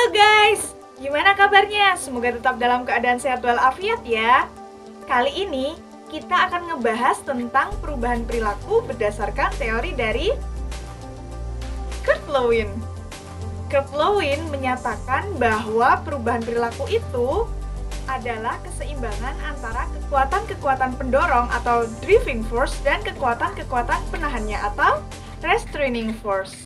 Halo guys, gimana kabarnya? Semoga tetap dalam keadaan sehat walafiat ya. Kali ini kita akan ngebahas tentang perubahan perilaku berdasarkan teori dari Kurt Lewin. Kurt Lewin menyatakan bahwa perubahan perilaku itu adalah keseimbangan antara kekuatan-kekuatan pendorong atau driving force dan kekuatan-kekuatan penahannya atau restraining force.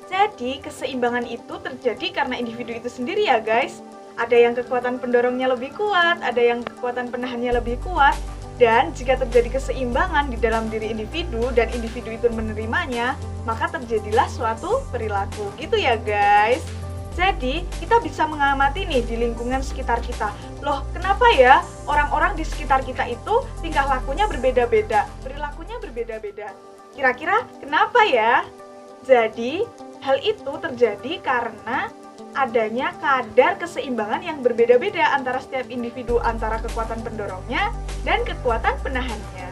Jadi, keseimbangan itu terjadi karena individu itu sendiri ya guys. Ada yang kekuatan pendorongnya lebih kuat, ada yang kekuatan penahannya lebih kuat. Dan jika terjadi keseimbangan di dalam diri individu dan individu itu menerimanya, maka terjadilah suatu perilaku. Gitu ya guys. Jadi, kita bisa mengamati nih di lingkungan sekitar kita. Loh, kenapa ya orang-orang di sekitar kita itu tingkah lakunya berbeda-beda, perilakunya berbeda-beda? Kira-kira kenapa ya? Jadi, hal itu terjadi karena adanya kadar keseimbangan yang berbeda-beda antara setiap individu, antara kekuatan pendorongnya dan kekuatan penahannya.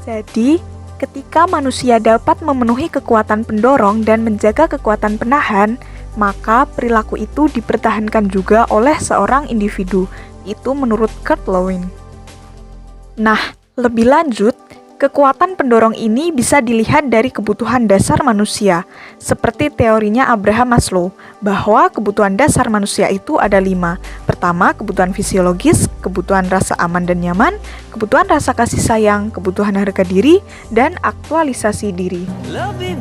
Jadi, ketika manusia dapat memenuhi kekuatan pendorong dan menjaga kekuatan penahan, maka perilaku itu dipertahankan juga oleh seorang individu. Itu menurut Kurt Lewin. Nah, lebih lanjut, kekuatan pendorong ini bisa dilihat dari kebutuhan dasar manusia, seperti teorinya Abraham Maslow, bahwa kebutuhan dasar manusia itu ada 5. Pertama, kebutuhan fisiologis, kebutuhan rasa aman dan nyaman, kebutuhan rasa kasih sayang, kebutuhan harga diri, dan aktualisasi diri.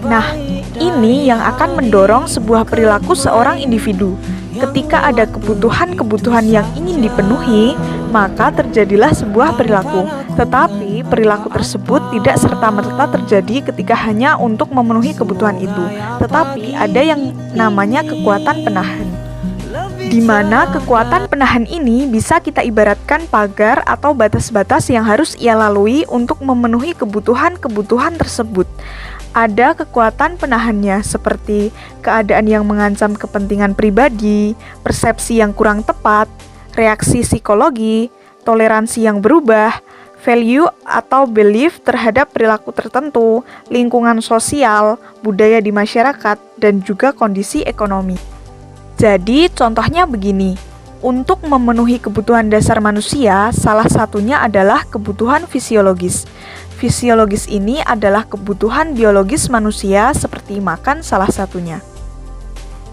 Nah, ini yang akan mendorong sebuah perilaku seorang individu. Ketika ada kebutuhan-kebutuhan yang ingin dipenuhi, maka terjadilah sebuah perilaku. Tetapi perilaku tersebut tidak serta-merta terjadi ketika hanya untuk memenuhi kebutuhan itu. Tetapi ada yang namanya kekuatan penahan, di mana kekuatan penahan ini bisa kita ibaratkan pagar atau batas-batas yang harus ia lalui untuk memenuhi kebutuhan-kebutuhan tersebut. Ada kekuatan penahannya seperti keadaan yang mengancam kepentingan pribadi, persepsi yang kurang tepat, reaksi psikologi, toleransi yang berubah, value atau belief terhadap perilaku tertentu, lingkungan sosial, budaya di masyarakat, dan juga kondisi ekonomi. Jadi, contohnya begini. Untuk memenuhi kebutuhan dasar manusia, salah satunya adalah kebutuhan fisiologis. Fisiologis ini adalah kebutuhan biologis manusia seperti makan salah satunya.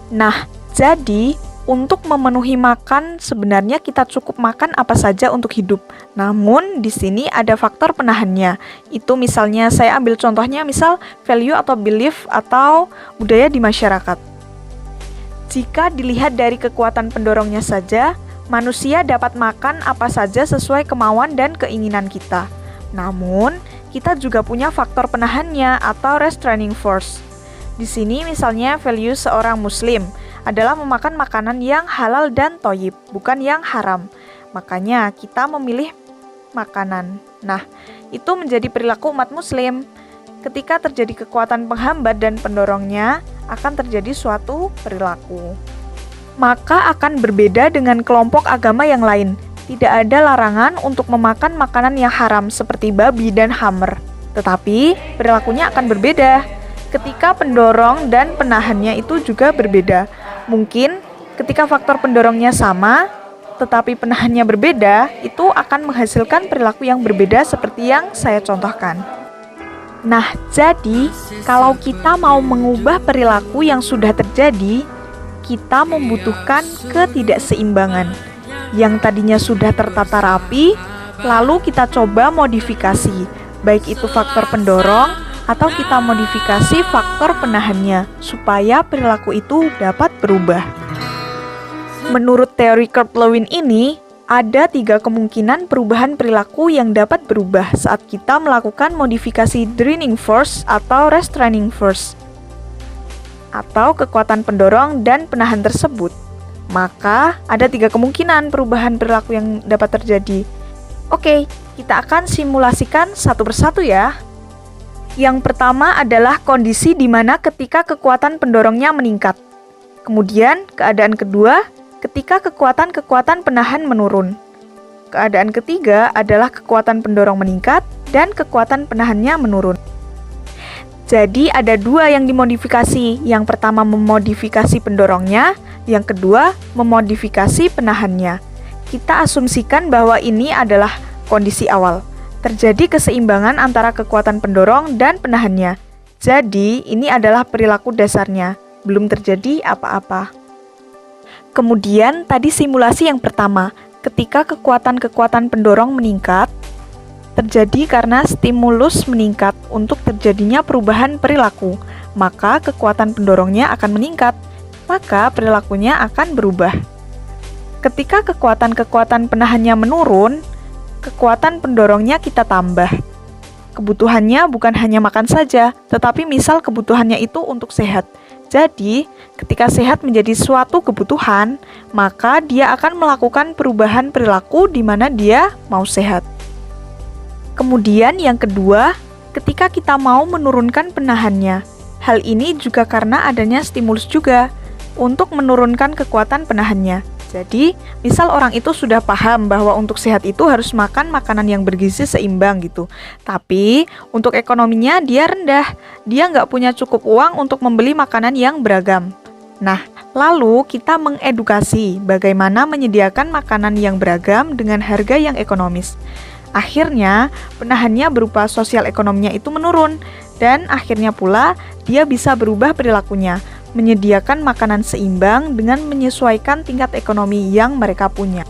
Nah, jadi untuk memenuhi makan sebenarnya kita cukup makan apa saja untuk hidup. Namun di sini ada faktor penahannya. Itu misalnya saya ambil contohnya misal value atau belief atau budaya di masyarakat. Jika dilihat dari kekuatan pendorongnya saja, manusia dapat makan apa saja sesuai kemauan dan keinginan kita. Namun, kita juga punya faktor penahannya atau restraining force. Di sini misalnya value seorang muslim adalah memakan makanan yang halal dan thayyib, bukan yang haram. Makanya kita memilih makanan. Nah, itu menjadi perilaku umat muslim. Ketika terjadi kekuatan penghambat dan pendorongnya, akan terjadi suatu perilaku. Maka akan berbeda dengan kelompok agama yang lain. Tidak ada larangan untuk memakan makanan yang haram seperti babi dan hammer. Tetapi perilakunya akan berbeda. Ketika pendorong dan penahannya itu juga berbeda. Mungkin ketika faktor pendorongnya sama, tetapi penahannya berbeda, itu akan menghasilkan perilaku yang berbeda seperti yang saya contohkan. Nah, jadi kalau kita mau mengubah perilaku yang sudah terjadi, kita membutuhkan ketidakseimbangan. Yang tadinya sudah tertata rapi, lalu kita coba modifikasi, baik itu faktor pendorong atau kita modifikasi faktor penahannya, supaya perilaku itu dapat berubah. Menurut teori Kurt Lewin ini, ada 3 kemungkinan perubahan perilaku yang dapat berubah saat kita melakukan modifikasi driving force atau restraining force, atau kekuatan pendorong dan penahan tersebut. Maka, ada 3 kemungkinan perubahan perilaku yang dapat terjadi. Oke, kita akan simulasikan satu persatu ya. Yang pertama adalah kondisi di mana ketika kekuatan pendorongnya meningkat. Kemudian, keadaan kedua, ketika kekuatan-kekuatan penahan menurun. Keadaan ketiga adalah kekuatan pendorong meningkat dan kekuatan penahannya menurun. Jadi ada dua yang dimodifikasi. Yang pertama memodifikasi pendorongnya, yang kedua memodifikasi penahannya. Kita asumsikan bahwa ini adalah kondisi awal. Terjadi keseimbangan antara kekuatan pendorong dan penahannya. Jadi ini adalah perilaku dasarnya, belum terjadi apa-apa. Kemudian tadi simulasi yang pertama, ketika kekuatan-kekuatan pendorong meningkat, terjadi karena stimulus meningkat untuk terjadinya perubahan perilaku, maka kekuatan pendorongnya akan meningkat, maka perilakunya akan berubah. Ketika kekuatan-kekuatan penahannya menurun, kekuatan pendorongnya kita tambah. Kebutuhannya bukan hanya makan saja, tetapi misal kebutuhannya itu untuk sehat. Jadi, ketika sehat menjadi suatu kebutuhan, maka dia akan melakukan perubahan perilaku di mana dia mau sehat. Kemudian yang kedua, ketika kita mau menurunkan penahannya. Hal ini juga karena adanya stimulus juga untuk menurunkan kekuatan penahannya. Jadi, misal orang itu sudah paham bahwa untuk sehat itu harus makan makanan yang bergizi seimbang gitu. Tapi, untuk ekonominya dia rendah. Dia nggak punya cukup uang untuk membeli makanan yang beragam. Nah, lalu kita mengedukasi bagaimana menyediakan makanan yang beragam dengan harga yang ekonomis. Akhirnya, penahannya berupa sosial ekonominya itu menurun, dan akhirnya pula dia bisa berubah perilakunya, menyediakan makanan seimbang dengan menyesuaikan tingkat ekonomi yang mereka punya.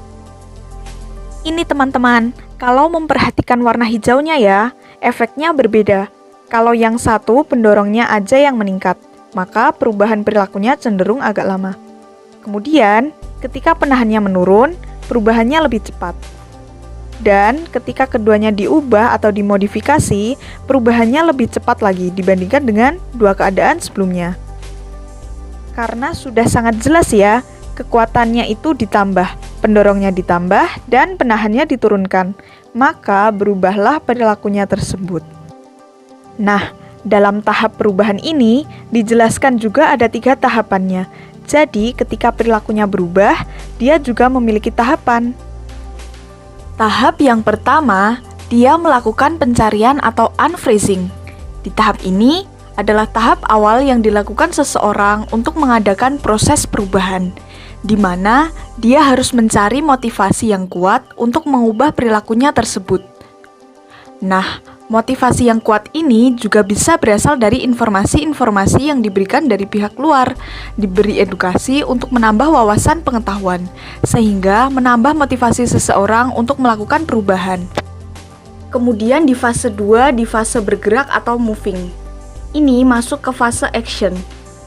Ini teman-teman, kalau memperhatikan warna hijaunya ya, efeknya berbeda. Kalau yang satu pendorongnya aja yang meningkat, maka perubahan perilakunya cenderung agak lama. Kemudian, ketika penahannya menurun, perubahannya lebih cepat. Dan ketika keduanya diubah atau dimodifikasi, perubahannya lebih cepat lagi dibandingkan dengan dua keadaan sebelumnya. Karena sudah sangat jelas ya, kekuatannya itu ditambah, pendorongnya ditambah, dan penahannya diturunkan. Maka berubahlah perilakunya tersebut. Nah, dalam tahap perubahan ini, dijelaskan juga ada 3 tahapannya. Jadi, ketika perilakunya berubah, dia juga memiliki tahapan. Tahap yang pertama, dia melakukan pencarian atau unfreezing. Di tahap ini adalah tahap awal yang dilakukan seseorang untuk mengadakan proses perubahan, di mana dia harus mencari motivasi yang kuat untuk mengubah perilakunya tersebut. Nah, motivasi yang kuat ini juga bisa berasal dari informasi-informasi yang diberikan dari pihak luar, diberi edukasi untuk menambah wawasan pengetahuan, sehingga menambah motivasi seseorang untuk melakukan perubahan. Kemudian di fase 2, di fase bergerak atau moving. Ini masuk ke fase action.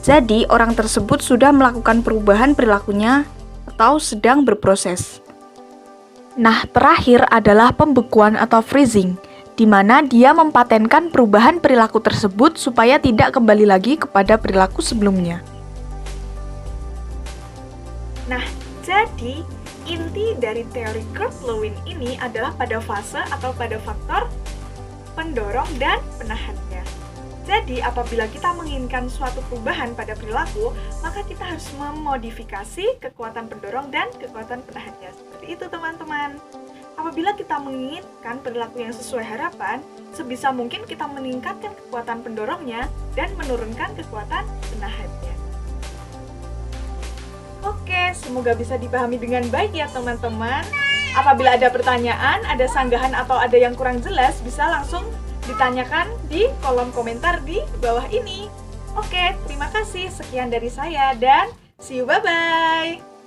Jadi, orang tersebut sudah melakukan perubahan perilakunya atau sedang berproses. Nah, terakhir adalah pembekuan atau freezing, di mana dia mempatenkan perubahan perilaku tersebut supaya tidak kembali lagi kepada perilaku sebelumnya. Nah, jadi inti dari teori Kurt-Lewin ini adalah pada fase atau pada faktor pendorong dan penahannya. Jadi, apabila kita menginginkan suatu perubahan pada perilaku, maka kita harus memodifikasi kekuatan pendorong dan kekuatan penahannya. Seperti itu, teman-teman. Apabila kita menginginkan perilaku yang sesuai harapan, sebisa mungkin kita meningkatkan kekuatan pendorongnya dan menurunkan kekuatan penahannya. Oke, semoga bisa dipahami dengan baik ya teman-teman. Apabila ada pertanyaan, ada sanggahan atau ada yang kurang jelas, bisa langsung ditanyakan di kolom komentar di bawah ini. Oke, terima kasih. Sekian dari saya dan see you, bye-bye.